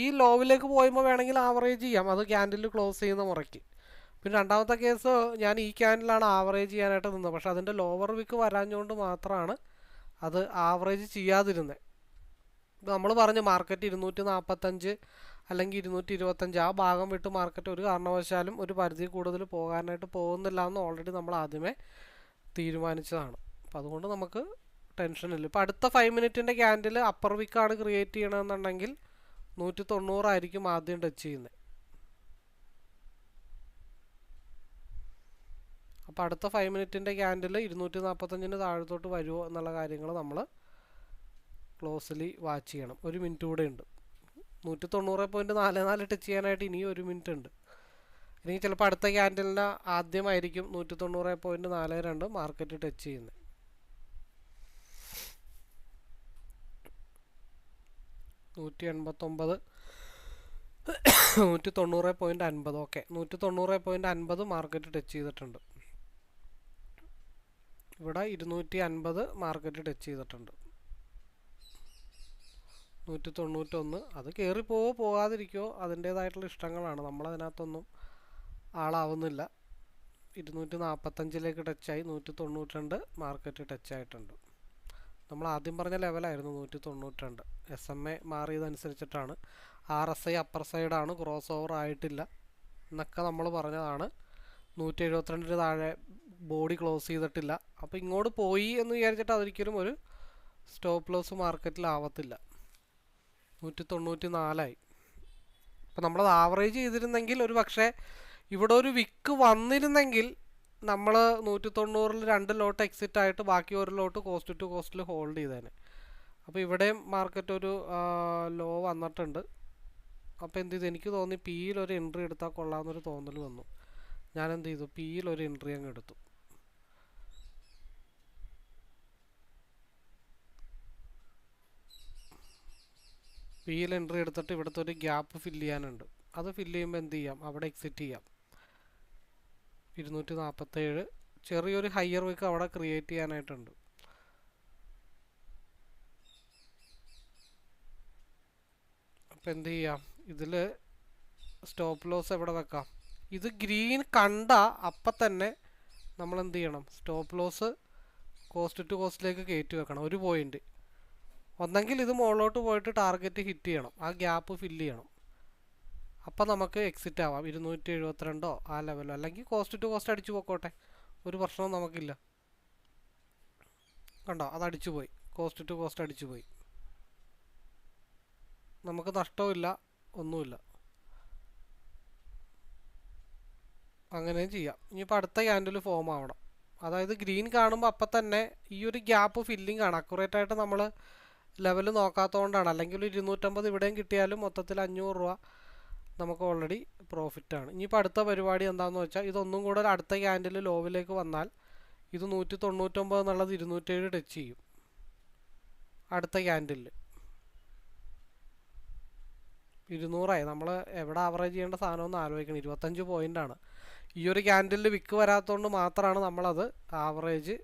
ഈ ലോവിലേക്ക് പോയുമ്പോൾ വേണമെങ്കിൽ ആവറേജ് ചെയ്യാം, അത് ക്യാൻഡിൽ ക്ലോസ് ചെയ്യുന്ന മുറയ്ക്ക്. പിന്നെ രണ്ടാമത്തെ കേസ്, ഞാൻ ഈ ക്യാൻഡിലാണ് ആവറേജ് ചെയ്യാനായിട്ട് നിന്നത്, പക്ഷെ അതിൻ്റെ ലോവർ വിക്ക് വരാഞ്ഞുകൊണ്ട് മാത്രമാണ് അത് ആവറേജ് ചെയ്യാതിരുന്നത്. നമ്മൾ പറഞ്ഞു മാർക്കറ്റ് 245 അല്ലെങ്കിൽ 225 ആ ഭാഗം വിട്ട് മാർക്കറ്റ് ഒരു കാരണവശാലും ഒരു പരിധി കൂടുതൽ പോകാനായിട്ട് പോകുന്നില്ല എന്ന് ഓൾറെഡി നമ്മൾ ആദ്യമേ തീരുമാനിച്ചതാണ്. അപ്പോൾ അതുകൊണ്ട് നമുക്ക് ടെൻഷനില്ല. ഇപ്പോൾ അടുത്ത 5 മിനിറ്റിൻ്റെ ക്യാൻഡിൽ അപ്പർ വിക്കാണ് ക്രിയേറ്റ് ചെയ്യണമെന്നുണ്ടെങ്കിൽ 190 ആയിരിക്കും ആദ്യം ടച്ച് ചെയ്യുന്നത്. അപ്പോൾ അടുത്ത 5 മിനിറ്റിൻ്റെ ക്യാൻഡിൽ 245 താഴത്തോട്ട് വരുമോ എന്നുള്ള കാര്യങ്ങൾ നമ്മൾ ക്ലോസ്ലി വാച്ച് ചെയ്യണം. 1 മിനിറ്റ് കൂടെ ഉണ്ട്. 190.44 ടച്ച് ചെയ്യാനായിട്ട് ഇനിയും 1 മിനിറ്റ് ഉണ്ട്. ഇനി ചിലപ്പോൾ അടുത്ത ക്യാൻഡിലിന് ആദ്യമായിരിക്കും 190.42 മാർക്കറ്റ് ടച്ച് ചെയ്യുന്നത്. 189, 190.50. ഓക്കെ, 190.50 മാർക്കറ്റ് ടച്ച് ചെയ്തിട്ടുണ്ട്. ഇവിടെ 250 മാർക്കറ്റ് ടച്ച് ചെയ്തിട്ടുണ്ട്. 191, അത് കയറി പോകാതിരിക്കുമോ അതിൻ്റേതായിട്ടുള്ള ഇഷ്ടങ്ങളാണ്, നമ്മളതിനകത്തൊന്നും ആളാവുന്നില്ല. 245 ടച്ചായി, 192 മാർക്കറ്റ് ടച്ചായിട്ടുണ്ട്. നമ്മൾ ആദ്യം പറഞ്ഞ ലെവലായിരുന്നു 192. SMA മാറിയതനുസരിച്ചിട്ടാണ്. RSI അപ്പർ സൈഡാണ്, ക്രോസ് ഓവർ ആയിട്ടില്ല എന്നൊക്കെ നമ്മൾ പറഞ്ഞതാണ്. 172 താഴെ ബോഡി ക്ലോസ് ചെയ്തിട്ടില്ല. അപ്പോൾ ഇങ്ങോട്ട് പോയി എന്ന് വിചാരിച്ചിട്ട് അതൊരിക്കലും ഒരു സ്റ്റോപ്പ് ലോസ് മാർക്കറ്റിലാവത്തില്ല. 194ആയി. അപ്പോൾ നമ്മളത് ആവറേജ് ചെയ്തിരുന്നെങ്കിൽ ഒരു പക്ഷേ ഇവിടെ ഒരു വിക്ക് വന്നിരുന്നെങ്കിൽ നമ്മൾ 190-ൽ 2 ലോട്ട് എക്സിറ്റ് ആയിട്ട് ബാക്കി ഒരു ലോട്ട് കോസ്റ്റ് ടു കോസ്റ്റിൽ ഹോൾഡ് ചെയ്തേനെ. അപ്പോൾ ഇവിടെയും മാർക്കറ്റ് ഒരു ലോ വന്നിട്ടുണ്ട്. അപ്പോൾ എന്ത് ചെയ്തു, എനിക്ക് തോന്നി പിയിൽ ഒരു എൻട്രി എടുത്താൽ കൊള്ളാമെന്നൊരു തോന്നൽ വന്നു. ഞാൻ എന്ത് ചെയ്തു, പിയിൽ ഒരു എൻട്രി അങ്ങ് എടുത്തു. പിയിൽ എൻട്രി എടുത്തിട്ട് ഇവിടുത്തെ ഒരു ഗ്യാപ്പ് ഫില്ല് ചെയ്യാനുണ്ട്. അത് ഫില്ല് ചെയ്യുമ്പോൾ എന്ത് ചെയ്യാം, അവിടെ എക്സിറ്റ് ചെയ്യാം. 247 ചെറിയൊരു ഹയർ വിക്ക് അവിടെ ക്രിയേറ്റ് ചെയ്യാനായിട്ടുണ്ട്. അപ്പോൾ എന്ത് ചെയ്യാം, ഇതിൽ സ്റ്റോപ്പ് ലോസ് എവിടെ വെക്കാം. ഇത് ഗ്രീൻ കണ്ട അപ്പം തന്നെ നമ്മൾ എന്ത് ചെയ്യണം, സ്റ്റോപ്പ് ലോസ് കോസ്റ്റ് ടു കോസ്റ്റിലേക്ക് കയറ്റി വെക്കണം. 1 പോയിൻ്റ്. ഒന്നെങ്കിൽ ഇത് മുകളിലോട്ട് പോയിട്ട് ടാർഗറ്റ് ഹിറ്റ് ചെയ്യണം, ആ ഗ്യാപ്പ് ഫില്ല് ചെയ്യണം. അപ്പം നമുക്ക് എക്സിറ്റ് ആവാം 272 ആ ലെവലോ, അല്ലെങ്കിൽ കോസ്റ്റ് ടു കോസ്റ്റ് അടിച്ചു പോയിക്കോട്ടെ, ഒരു പ്രശ്നവും നമുക്കില്ല. കണ്ടോ, അത് അടിച്ചു പോയി, കോസ്റ്റ് ടു കോസ്റ്റ് അടിച്ചു പോയി, നമുക്ക് നഷ്ടമില്ല, ഒന്നുമില്ല. അങ്ങനെയും ചെയ്യാം. ഇനിയിപ്പോൾ അടുത്ത ക്യാൻഡിൽ ഫോം ആവണം. അതായത് ഗ്രീൻ കാണുമ്പോൾ അപ്പം തന്നെ ഈ ഒരു ഗ്യാപ്പ് ഫില്ലിംഗ് ആണ്. അക്യുറേറ്റ് ആയിട്ട് നമ്മൾ ലെവൽ നോക്കാത്തതുകൊണ്ടാണ്. അല്ലെങ്കിൽ 250 ഇവിടെയും കിട്ടിയാലും മൊത്തത്തിൽ 500 രൂപ നമുക്ക് ഓൾറെഡി പ്രോഫിറ്റാണ്. ഇനിയിപ്പോൾ അടുത്ത പരിപാടി എന്താണെന്ന് വെച്ചാൽ, ഇതൊന്നും കൂടെ അടുത്ത ക്യാൻഡിൽ ലോവിലേക്ക് വന്നാൽ ഇത് 199 എന്നുള്ളത് 207 ടച്ച് ചെയ്യും അടുത്ത ക്യാൻഡിൽ. 200ആയി. നമ്മൾ എവിടെ ആവറേജ് ചെയ്യേണ്ട സാധനമൊന്നും ആലോചിക്കണം. 25 പോയിൻ്റാണ്. ഈ ഒരു ക്യാൻഡിലിൽ വിക്ക് വരാത്തതുകൊണ്ട് മാത്രമാണ് നമ്മളത് ആവറേജ്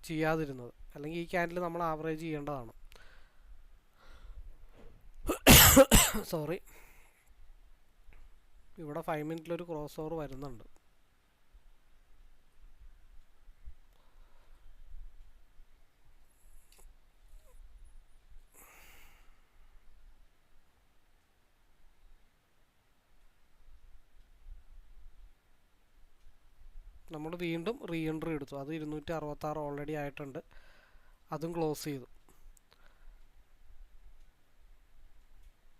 ചെയ്യാതിരുന്നത്. അല്ലെങ്കിൽ ഈ ക്യാൻഡിൽ നമ്മൾ ആവറേജ് ചെയ്യേണ്ടതാണ്. സോറി, ഇവിടെ 5 മിനിറ്റിലൊരു ക്രോസ് ഓവർ വരുന്നുണ്ട്. നമ്മൾ വീണ്ടും റീ എൻട്രി എടുത്തു. അത് 266 ഓൾറെഡി ആയിട്ടുണ്ട്. അതും ക്ലോസ് ചെയ്തു.